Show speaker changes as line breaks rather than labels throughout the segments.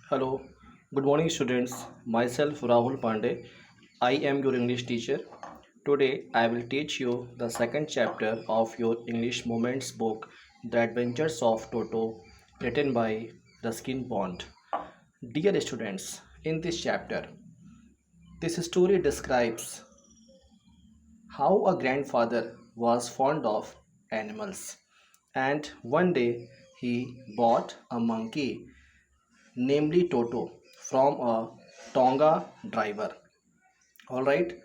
Hello, good morning, students. Myself Rahul Pandey. I am your English teacher. Today, I will teach you the second chapter of your English Moments book, The Adventures of Toto, written by Ruskin Bond. Dear students, in this chapter, this story describes how a grandfather was fond of animals, and one day he bought a monkey, namely Toto, from a Tonga driver. All right,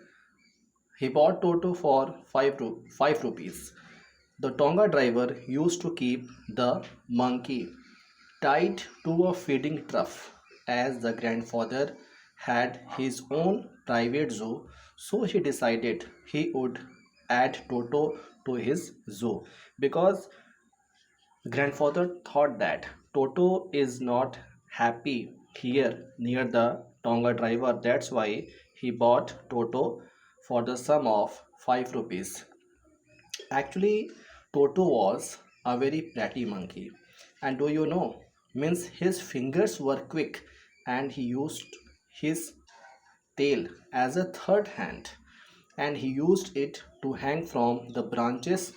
he bought Toto for 5 rupees. The Tonga driver used to keep the monkey tied to a feeding trough as the grandfather had his own private zoo, so he decided he would add Toto to his zoo because grandfather thought that Toto is not happy here near the Tonga driver. That's why he bought Toto for the sum of 5 rupees. Actually, Toto was a very pretty monkey. And do you know? Means his fingers were quick and he used his tail as a third hand and he used it to hang from the branches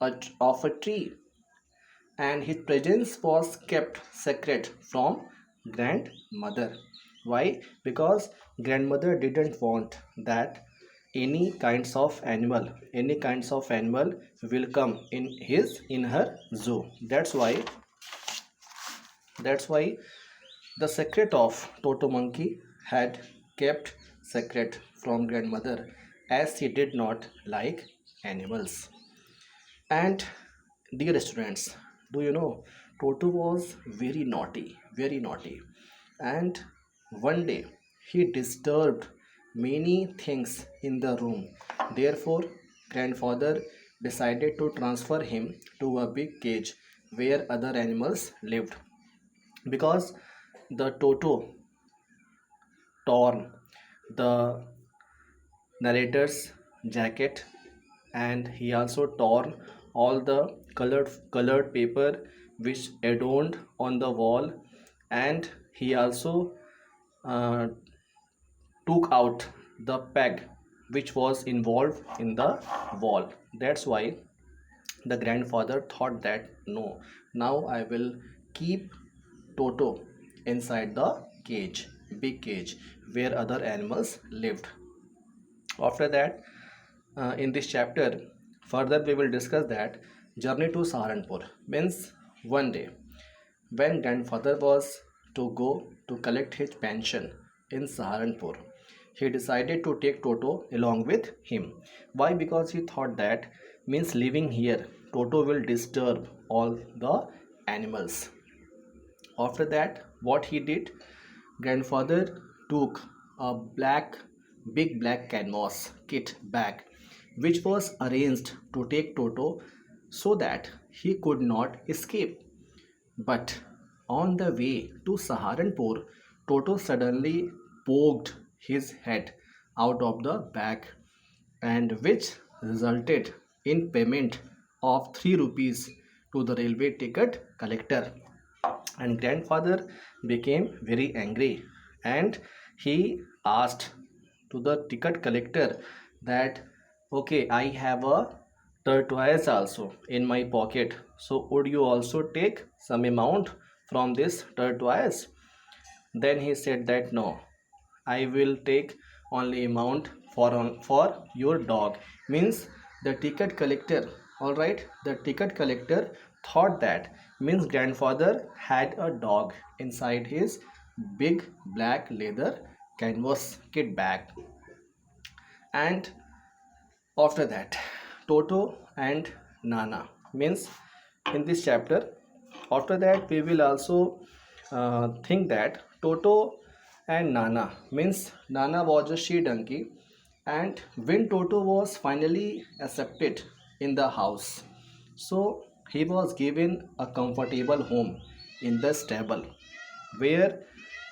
of a tree, and his presence was kept secret from grandmother. Why? Because grandmother didn't want that any kinds of animal will come in her zoo. That's why the secret of Toto monkey had kept secret from grandmother, as she did not like animals. And dear students, do you know Toto was very naughty, and one day he disturbed many things in the room. Therefore, grandfather decided to transfer him to a big cage where other animals lived because the Toto torn the narrator's jacket, and he also torn all the colored paper which adorned on the wall, and he also uh, took out the peg which was involved in the wall. That's why the grandfather thought that no, now I will keep Toto inside the cage, big cage where other animals lived. After that, in this chapter, further we will discuss that journey to Saharanpur means one day when grandfather was to go to collect his pension in Saharanpur, he decided to take Toto along with him. Why? Because he thought that means living here, Toto will disturb all the animals. After that, what he did, grandfather took a big black canvas kit bag which was arranged to take Toto so that he could not escape. But on the way to Saharanpur, Toto suddenly poked his head out of the bag, and which resulted in payment of 3 rupees to the railway ticket collector. And grandfather became very angry, and he asked to the ticket collector that okay, I have a tortoise also in my pocket, so would you also take some amount from this tortoise? Then he said that no, I will take only amount for your dog. Means the ticket collector, all right, the ticket collector thought that means grandfather had a dog inside his big black leather canvas kit bag. And after that, Toto and Nana means in this chapter, after that we will also think that Toto and Nana means Nana was a she donkey, and when Toto was finally accepted in the house, so he was given a comfortable home in the stable where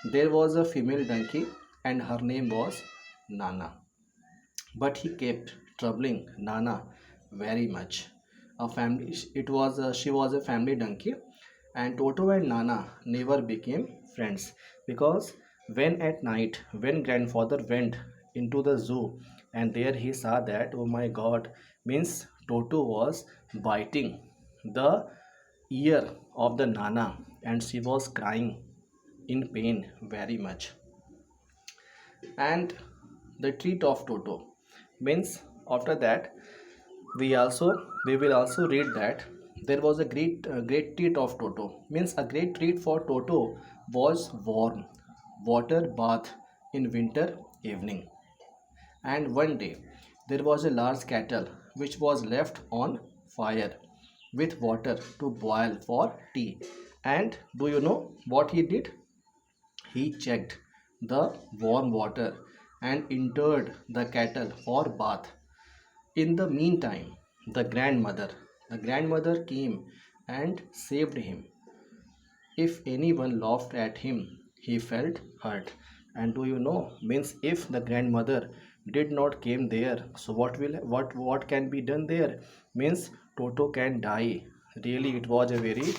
there was a female donkey and her name was Nana. But he kept troubling Nana very much. A family, it was she was a family donkey, And Toto and Nana never became friends because when at night, when grandfather went into the zoo and there he saw that, oh my god, means Toto was biting the ear of the Nana and she was crying in pain very much. And the treat of Toto means after that we will also read that there was a great treat of Toto means a great treat for Toto was warm water bath in winter evening. And one day there was a large kettle which was left on fire with water to boil for tea. And do you know what he did? He checked the warm water and entered the kettle for bath. In the meantime, the grandmother came and saved him. If anyone laughed at him, he felt hurt. And do you know? Means if the grandmother did not came there, so what can be done there? Means Toto can die. Really, it was a very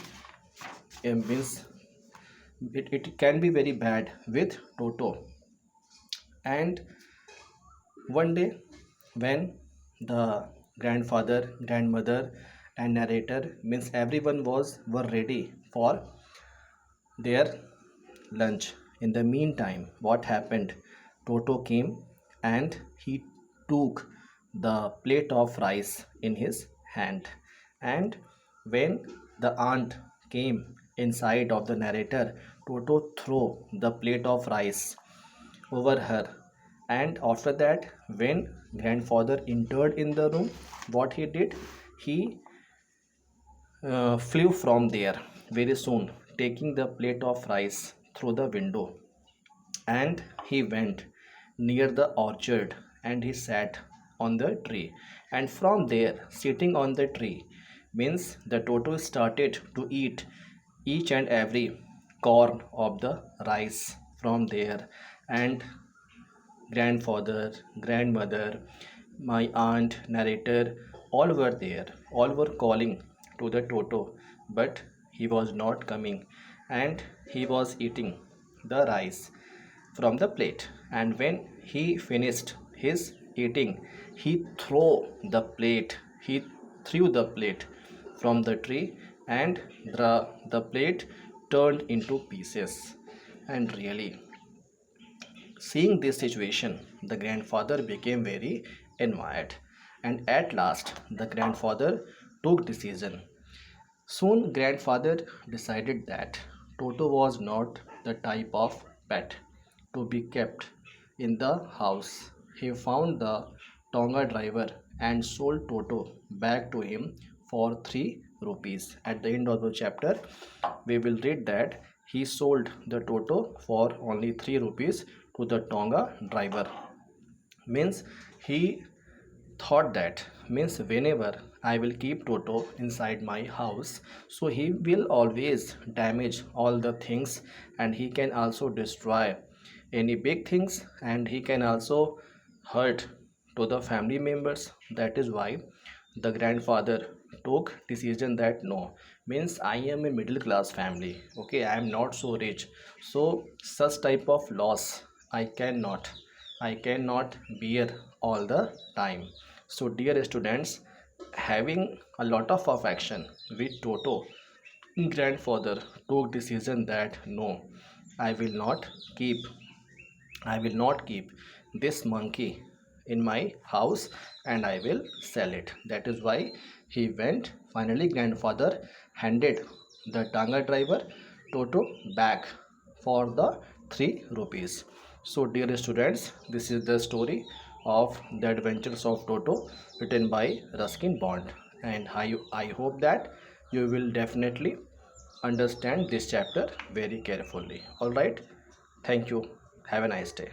means it can be very bad with Toto. And one day, when the grandfather, grandmother, and narrator means everyone was were ready for their lunch. In the meantime, what happened? Toto came and he took the plate of rice in his hand. And when the aunt came inside of the narrator, Toto threw the plate of rice over her. And after that, when grandfather entered in the room, what he did? He flew from there very soon, taking the plate of rice through the window. And he went near the orchard and he sat on the tree. And from there, sitting on the tree, means the Toto started to eat each and every corn of the rice from there. And grandfather, grandmother, my aunt, narrator, all were there. All were calling to the Toto, but he was not coming and he was eating the rice from the plate. And when he finished his eating, he threw the plate from the tree and the plate turned into pieces. And really, seeing this situation, the grandfather became very envious, and at last the grandfather took decision. Soon grandfather decided that Toto was not the type of pet to be kept in the house. He found the Tonga driver and sold Toto back to him for 3 rupees. At the end of the chapter, we will read that he sold the Toto for only 3 rupees to the Tonga driver. Means he thought that means whenever I will keep Toto inside my house, so he will always damage all the things and he can also destroy any big things and he can also hurt to the family members. That is why the grandfather took decision that no, means I am a middle class family, okay, I am not so rich, so such type of loss I cannot bear all the time. So dear students, having a lot of affection with Toto, grandfather took decision that no, I will not keep I will not keep this monkey in my house and I will sell it. That is why he went. Finally, grandfather handed the Tanga driver Toto back for the 3 rupees. So, dear students, this is the story of the adventures of Toto written by Ruskin Bond. And I hope that you will definitely understand this chapter very carefully. Alright, thank you. Have a nice day.